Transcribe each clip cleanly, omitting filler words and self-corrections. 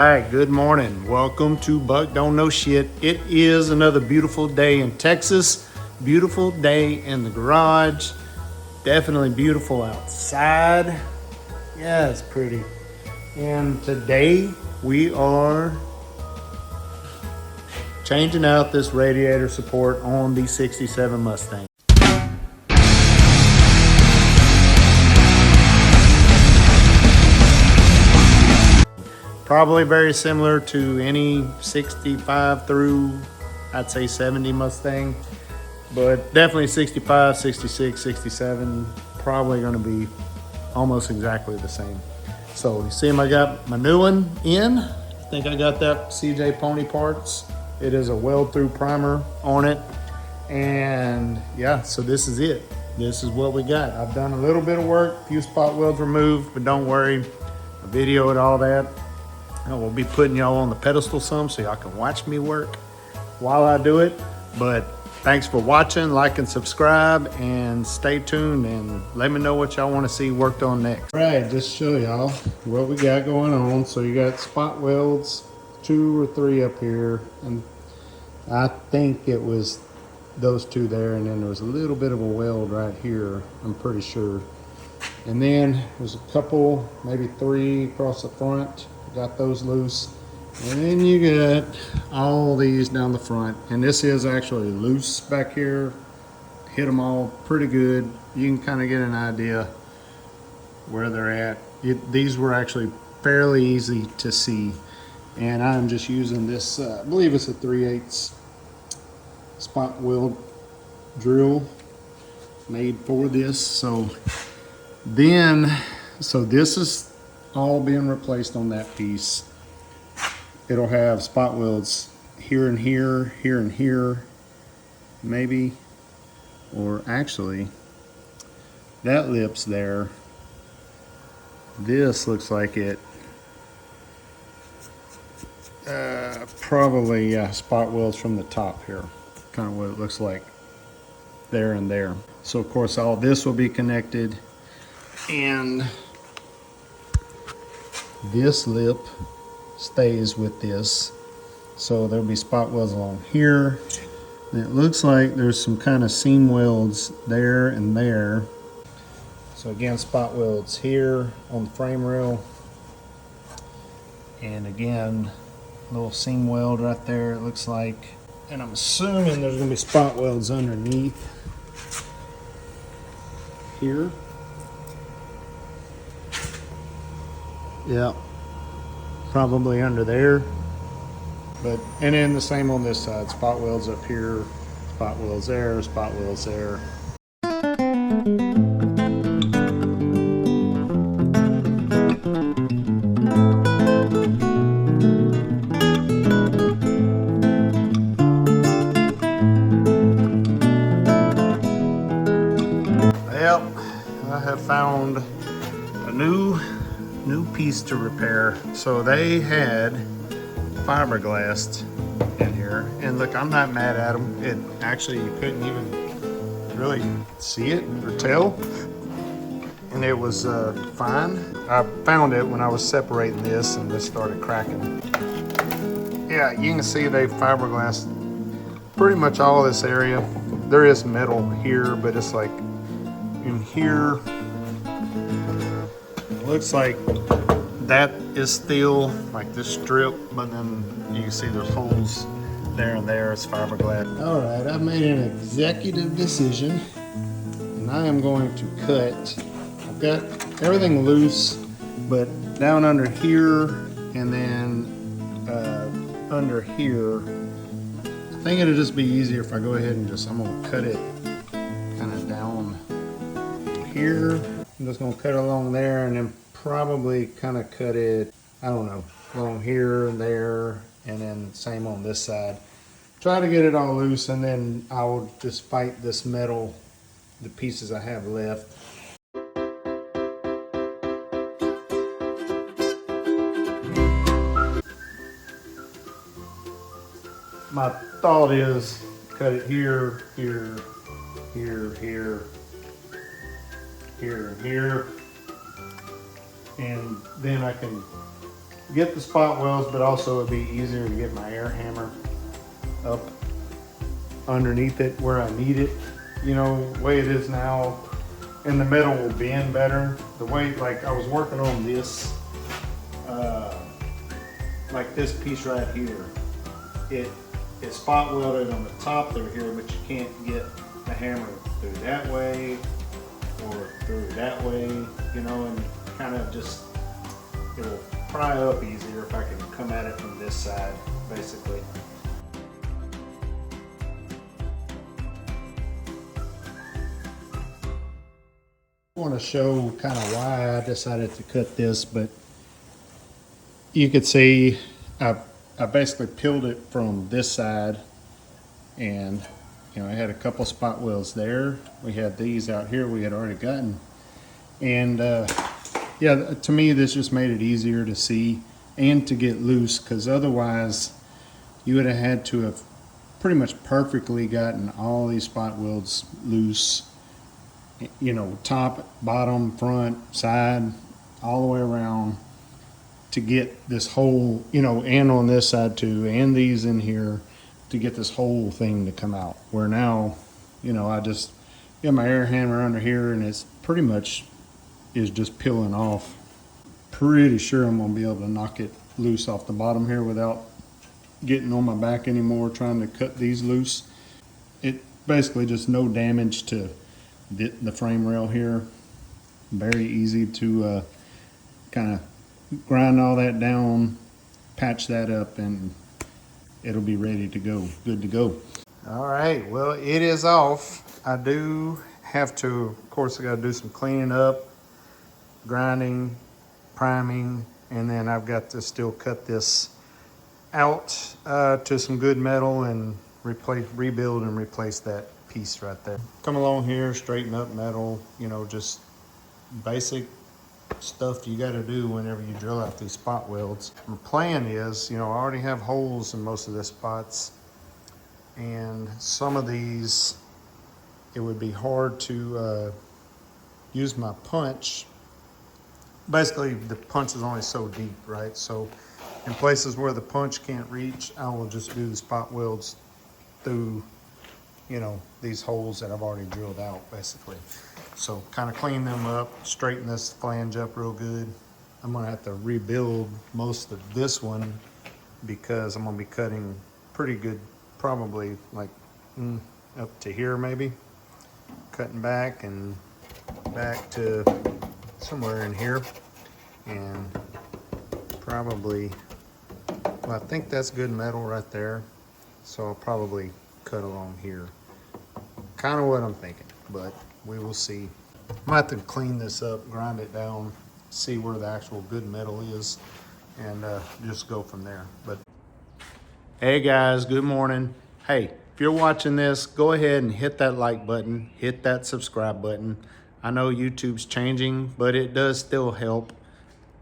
All right, good morning. Welcome to Buck Don't Know Shit. It is another beautiful day in Texas. Beautiful day in the garage. Definitely beautiful outside. Yeah, it's pretty. And today we are changing out this radiator support on the 67 Mustang. Probably very similar to any 65 through, I'd say 70 Mustang, but definitely 65, 66, 67, probably gonna be almost exactly the same. So you see I got my new one in. I think I got that CJ Pony Parts. It is a weld through primer on it. And yeah, so this is it. This is what we got. I've done a little bit of work, few spot welds removed, but don't worry, I videoed all that. I will be putting y'all on the pedestal some so y'all can watch me work while I do it. But thanks for watching, like and subscribe, and stay tuned and let me know what y'all want to see worked on next. All right, just show y'all what we got going on. So you got spot welds, 2 or 3 up here, and I think it was those 2 there, and then there was a little bit of a weld right here, I'm pretty sure. And then there's a couple, maybe 3 across the front. Got those loose. And then you got all these down the front. And this is actually loose back here. Hit them all pretty good. You can kind of get an idea where they're at. These were actually fairly easy to see. And I'm just using this, I believe it's a 3/8 spot weld drill made for this. So this is all being replaced on that piece. It'll have spot welds here and here, here and here, maybe, or actually that lip's there. This looks like it probably spot welds from the top here, kind of what it looks like there and there. So of course all this will be connected, and this lip stays with this, so there'll be spot welds along here. And it looks like there's some kind of seam welds there and there. So again, spot welds here on the frame rail, and again a little seam weld right there, it looks like. And I'm assuming there's going to be spot welds underneath here. Yeah, probably under there. But and then the same on this side. Spot welds up here, spot welds there, spot welds there. Yep, I have found a new piece to repair. So they had fiberglass in here, and look, I'm not mad at them. It actually, you couldn't even really see it or tell, and it was fine. I found it when I was separating this, and this started cracking. Yeah, you can see they fiberglass pretty much all this area. There is metal here, but it's like in here. It looks like that is steel, like this strip, but then you can see there's holes there and there. It's fiberglass. All right, I've made an executive decision, and I am going to cut. I've got everything loose, but down under here and then under here, I think it'll just be easier if I go ahead and I'm gonna cut it kind of down here. I'm just gonna cut it along there, and then probably kind of cut it, I don't know, along here and there, and then same on this side. Try to get it all loose, and then I will just fight this metal, the pieces I have left. My thought is cut it here, here, here, here, here, and here. And then I can get the spot welds, but also it'd be easier to get my air hammer up underneath it where I need it. You know, the way it is now, and the metal will bend better. The way, like I was working on this, like this piece right here, it's spot welded on the top there here, but you can't get the hammer through that way or through that way, you know, and kind of just, it'll pry up easier if I can come at it from this side, basically. I want to show kind of why I decided to cut this, but you could see I basically peeled it from this side, and you know I had a couple spot welds there. We had these out here we had already gotten, and yeah, to me this just made it easier to see and to get loose, because otherwise you would have had to have pretty much perfectly gotten all these spot welds loose. You know, top, bottom, front, side, all the way around to get this whole, you know, and on this side too, and these in here to get this whole thing to come out. Where now, you know, I just get my air hammer under here and it's pretty much is just peeling off. Pretty sure I'm gonna be able to knock it loose off the bottom here without getting on my back anymore trying to cut these loose. It basically just no damage to the frame rail here. Very easy to kind of grind all that down, patch that up, and it'll be ready to go, good to go. All right, well, it is off. I do have to, of course, I got to do some cleaning up, grinding, priming, and then I've got to still cut this out to some good metal and rebuild and replace that piece right there. Come along here, straighten up metal, you know, just basic stuff you got to do whenever you drill out these spot welds. My plan is, you know, I already have holes in most of the spots, and some of these it would be hard to use my punch. Basically the punch is only so deep, right? So in places where the punch can't reach, I will just do the spot welds through, you know, these holes that I've already drilled out, basically. So kind of clean them up, straighten this flange up real good. I'm gonna have to rebuild most of this one because I'm gonna be cutting pretty good, probably like up to here maybe. Cutting back and back to somewhere in here. And probably, well, I think that's good metal right there. So I'll probably cut along here. Kind of what I'm thinking, but we will see. I'm gonna have to clean this up, grind it down, see where the actual good metal is, and just go from there. But hey guys, good morning. Hey, if you're watching this, go ahead and hit that like button, hit that subscribe button. I know YouTube's changing, but it does still help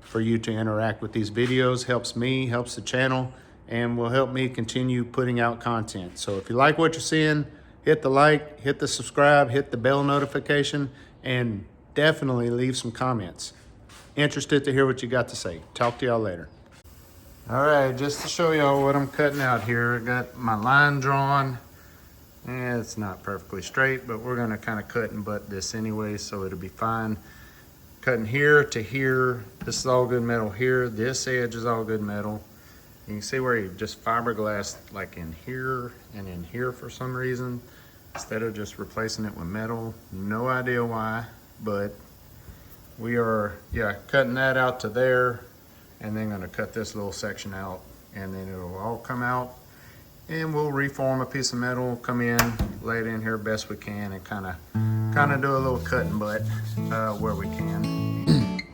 for you to interact with these videos. Helps me, helps the channel, and will help me continue putting out content. So if you like what you're seeing, hit the like, hit the subscribe, hit the bell notification, and definitely leave some comments. Interested to hear what you got to say. Talk to y'all later. All right, just to show y'all what I'm cutting out here, I got my line drawn. It's not perfectly straight, but we're gonna kind of cut and butt this anyway, so it'll be fine. Cutting here to here, this is all good metal here. This edge is all good metal. You can see where you just fiberglass like in here and in here for some reason, instead of just replacing it with metal. No idea why, but we are, yeah, cutting that out to there, and then gonna cut this little section out, and then it'll all come out, and we'll reform a piece of metal, come in, lay it in here best we can, and kind of do a little cut and butt where we can.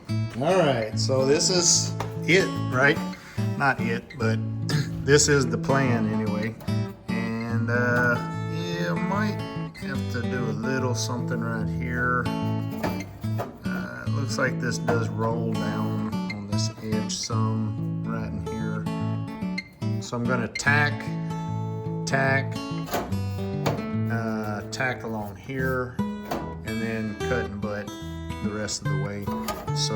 All right, so this is it, right? Not it, but this is the plan anyway. And yeah, I might have to do a little something right here. It looks like this does roll down on this edge some right in here. So I'm gonna tack along here, and then cut and butt the rest of the way. So,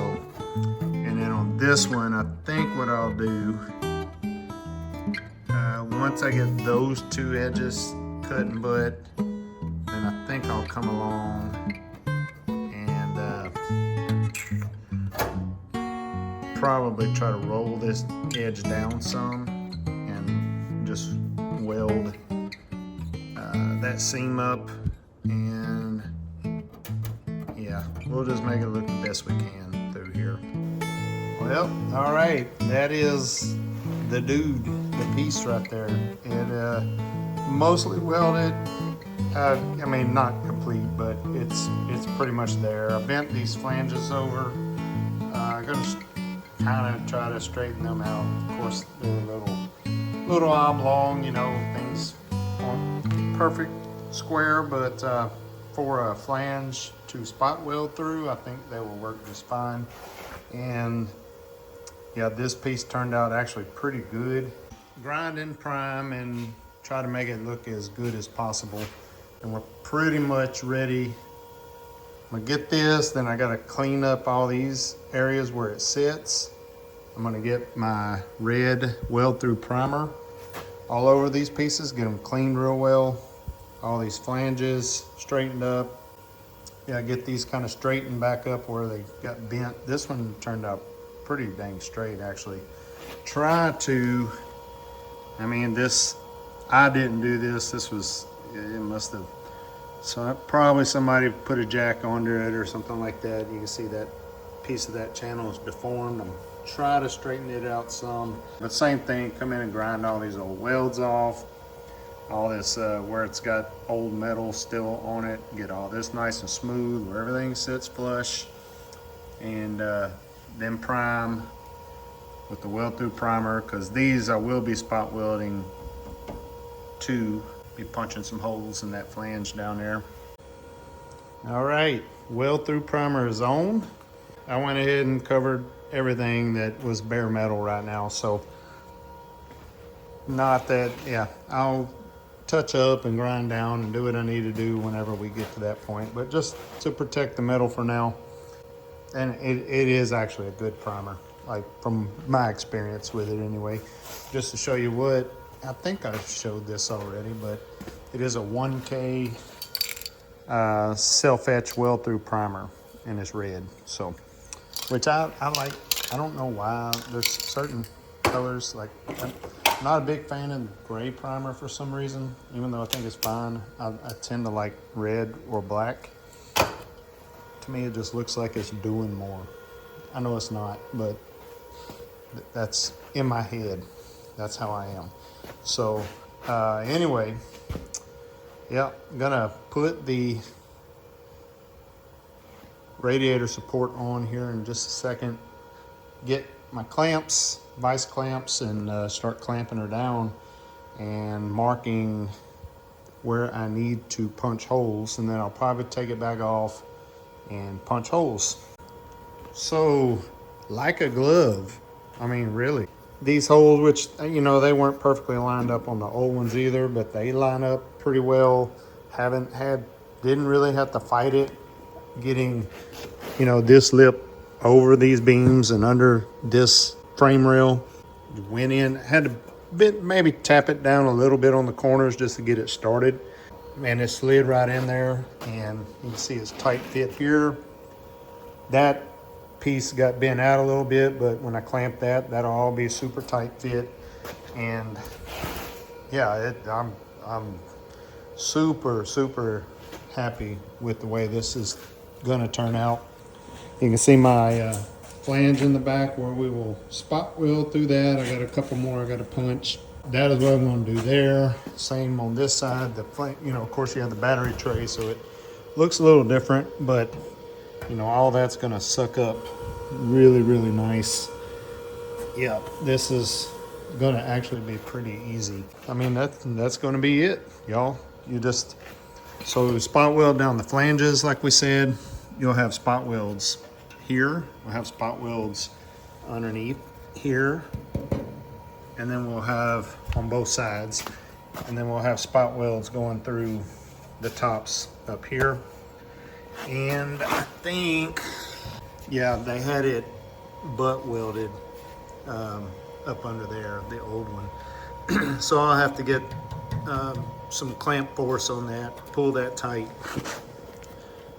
and And then on this one, I think what I'll do, once I get those two edges cut and butt, then I think I'll come along and probably try to roll this edge down some and just weld that seam up, and yeah, we'll just make it look the best we can through here. Well, all right, that is the dude, the piece right there. It mostly welded. I mean, not complete, but it's pretty much there. I bent these flanges over. I'm gonna kind of try to straighten them out. Of course, they're a little oblong, you know, things aren't perfect square, but for a flange to spot weld through, I think they will work just fine. And yeah, this piece turned out actually pretty good. Grind and prime and try to make it look as good as possible. And we're pretty much ready. I'm gonna get this, then I gotta clean up all these areas where it sits. I'm gonna get my red weld through primer all over these pieces, get them cleaned real well. All these flanges straightened up. Yeah, get these kind of straightened back up where they got bent. This one turned out pretty dang straight actually. Try to, I mean this, I didn't do this. This was, it must have, so probably somebody put a jack under it or something like that. You can see that piece of that channel is deformed. I'm try to straighten it out some, but same thing, come in and grind all these old welds off, all this where it's got old metal still on it, get all this nice and smooth where everything sits flush, and then prime with the weld through primer, because these I will be spot welding to be punching some holes in that flange down there. All right, weld through primer is on. I went ahead and covered everything that was bare metal right now, so not that, yeah, I'll touch up and grind down and do what I need to do whenever we get to that point, but just to protect the metal for now. And it is actually a good primer, like from my experience with it anyway. Just to show you what, I think I showed this already, but it is a 1K self-etch weld through primer, and it's red, so, which I like. I don't know why. There's certain colors, like I'm not a big fan of gray primer for some reason, even though I think it's fine. I tend to like red or black. To me, it just looks like it's doing more. I know it's not, but that's in my head. That's how I am. So anyway, yeah, I'm gonna put the radiator support on here in just a second. Get my clamps, vice clamps, and start clamping her down and marking where I need to punch holes, and then I'll probably take it back off and punch holes. So, like a glove, I mean, really. These holes, which, you know, they weren't perfectly lined up on the old ones either, but they line up pretty well. Didn't really have to fight it getting, you know, this lip over these beams and under this frame rail. Went in, had to maybe tap it down a little bit on the corners just to get it started. And it slid right in there, and you can see it's tight fit here. That piece got bent out a little bit, but when I clamp that, that'll all be super tight fit. And yeah, I'm super happy with the way this is gonna turn out. You can see my flange in the back where we will spot weld through that. I got a couple more I got to punch. That is what I'm going to do there. Same on this side. The flange, you know, of course you have the battery tray, so it looks a little different, but you know, all that's going to suck up really nice. Yeah, this is going to actually be pretty easy. I mean, that's going to be it, y'all. You just, so spot weld down the flanges like we said. You'll have spot welds here. We'll have spot welds underneath here. And then we'll have on both sides. And then we'll have spot welds going through the tops up here. And I think, yeah, they had it butt welded up under there, the old one. So I'll have to get some clamp force on that, pull that tight,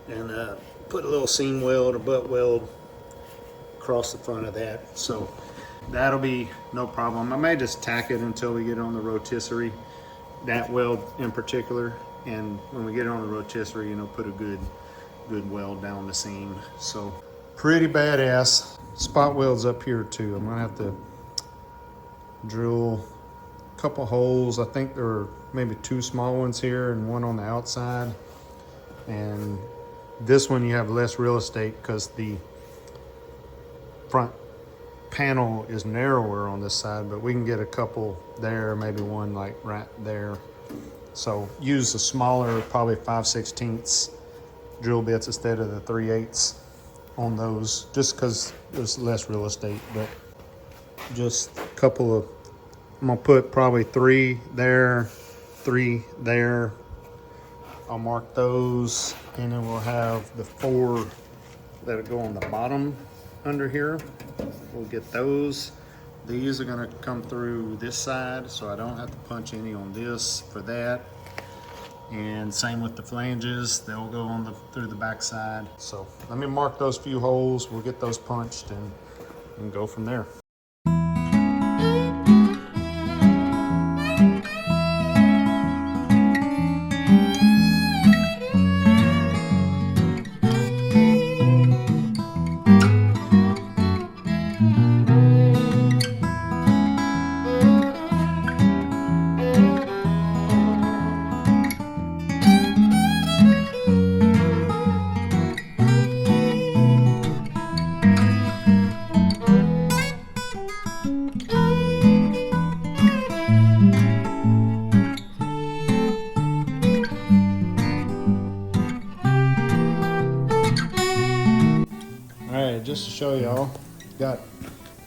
and put a little seam weld or butt weld across the front of that. So that'll be no problem. I may just tack it until we get on the rotisserie, that weld in particular. And when we get it on the rotisserie, you know, put a good weld down the seam. So pretty badass. Spot welds up here too. I'm gonna have to drill a couple holes. I think there are maybe 2 small ones here and 1 on the outside. And this one you have less real estate because the front panel is narrower on this side, but we can get a couple there, maybe 1 like right there. So use the smaller, probably 5/16 drill bits instead of the 3/8 on those, just because there's less real estate. But just a couple of, I'm gonna put probably 3 there, 3 there. I'll mark those, and then we'll have the 4 that go on the bottom under here. We'll get those. These are gonna come through this side, so I don't have to punch any on this for that. And same with the flanges, they'll go on through the back side. So let me mark those few holes, we'll get those punched and go from there. Just to show y'all, got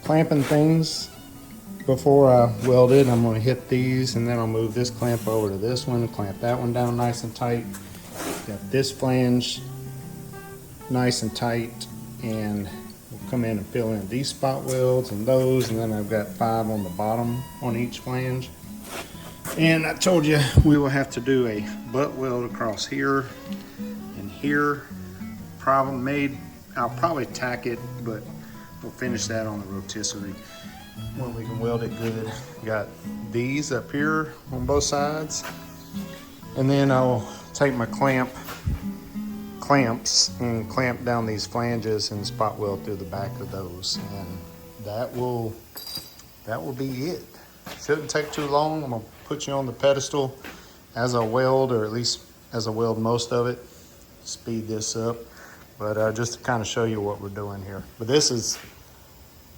clamping things before I weld it. I'm going to hit these, and then I'll move this clamp over to this one, clamp that one down nice and tight. Got this flange nice and tight, and we'll come in and fill in these spot welds and those, and then I've got 5 on the bottom on each flange. And I told you we will have to do a butt weld across here and here. I'll probably tack it, but we'll finish that on the rotisserie when we can weld it good. Got these up here on both sides, and then I'll take my clamps and clamp down these flanges and spot weld through the back of those, and that will be it. Shouldn't take too long. I'm gonna put you on the pedestal as I weld, or at least as I weld most of it. Speed this up. But just to kind of show you what we're doing here. But there's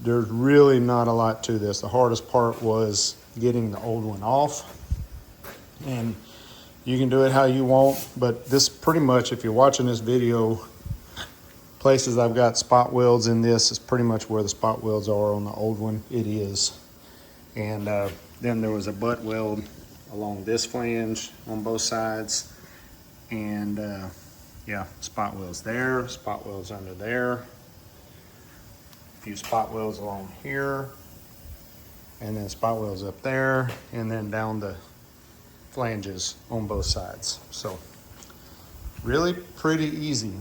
really not a lot to this. The hardest part was getting the old one off. And you can do it how you want, but this pretty much, if you're watching this video, places I've got spot welds in this is pretty much where the spot welds are on the old one. It is. And then there was a butt weld along this flange on both sides. And yeah, spot welds there, spot welds under there, a few spot welds along here, and then spot welds up there, and then down the flanges on both sides. So really pretty easy.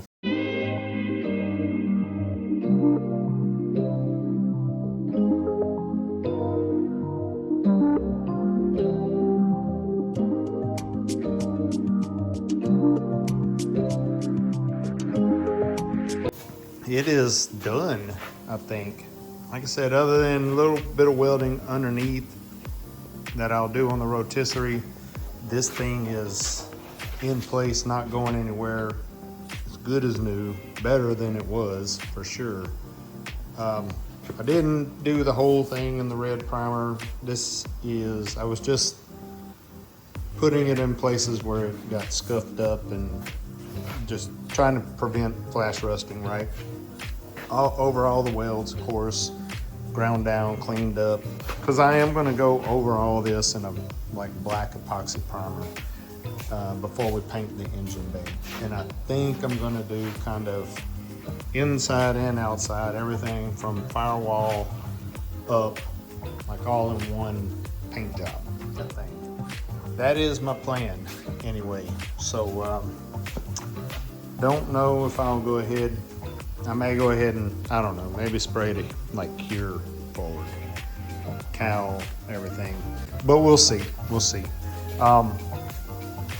It is done, I think. Like I said, other than a little bit of welding underneath that I'll do on the rotisserie, this thing is in place, not going anywhere. As good as new, better than it was for sure. I didn't do the whole thing in the red primer. I was just putting it in places where it got scuffed up and just trying to prevent flash rusting, right? Over all the welds, of course, ground down, cleaned up, because I am going to go over all this in a like black epoxy primer before we paint the engine bay. And I think I'm going to do kind of inside and outside, everything from firewall up, like all in one paint job, that thing. That is my plan anyway. So don't know if I'll go ahead. I may go ahead and, I don't know, maybe spray it like cure forward, cowl, everything, but we'll see.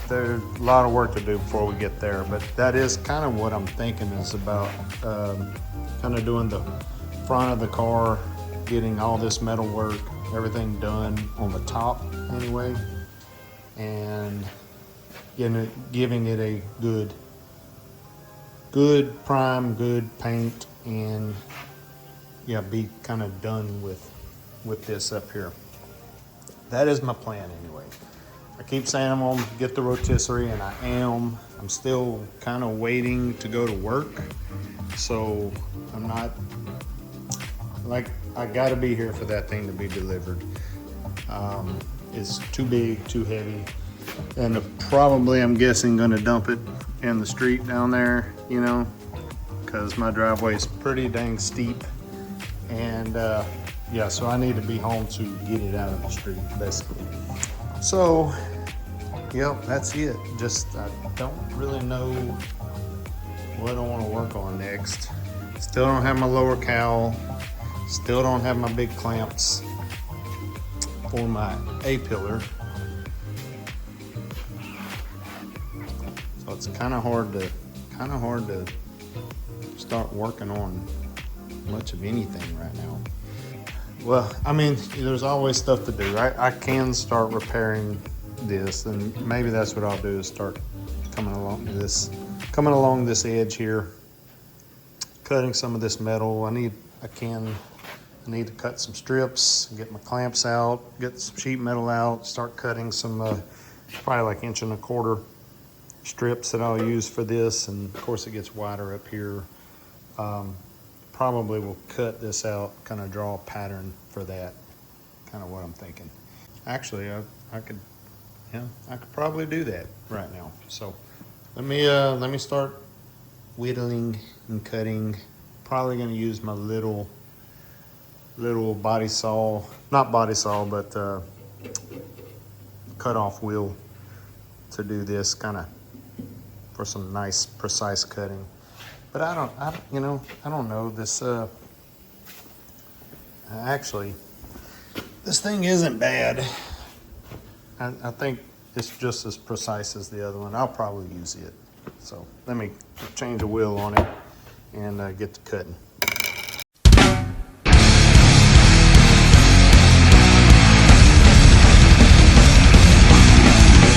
There's a lot of work to do before we get there, but that is kind of what I'm thinking is about, kind of doing the front of the car, getting all this metal work, everything done on the top anyway, and giving it a good prime, good paint, and yeah, be kind of done with this up here. That is my plan anyway. I keep saying I'm gonna get the rotisserie, and I am. I'm still kind of waiting to go to work, so I'm not, like, I gotta be here for that thing to be delivered. It's too big, too heavy, and probably, I'm guessing, gonna dump it in the street down there, you know, because my driveway is pretty dang steep, and yeah, so I need to be home to get it out of the street, basically. So, yep, that's it. Just, I don't really know what I want to work on next. Still don't have my lower cowl. Still don't have my big clamps for my A-pillar. So it's kind of hard to start working on much of anything right now. Well, I mean, there's always stuff to do. I can start repairing this, and maybe that's what I'll do, is start coming along this edge here, cutting some of this metal. I need to cut some strips, get my clamps out, get some sheet metal out, start cutting some probably like 1.25 inch strips that I'll use for this, and of course it gets wider up here. Probably will cut this out, kind of draw a pattern for that, kind of what I'm thinking. Actually, I could probably do that right now. So let me start whittling and cutting. Probably gonna use my little body saw, not body saw, but cut off wheel to do this, kind of for some nice precise cutting. But I don't know this. Actually, this thing isn't bad. I think it's just as precise as the other one. I'll probably use it. So let me change the wheel on it and get to cutting.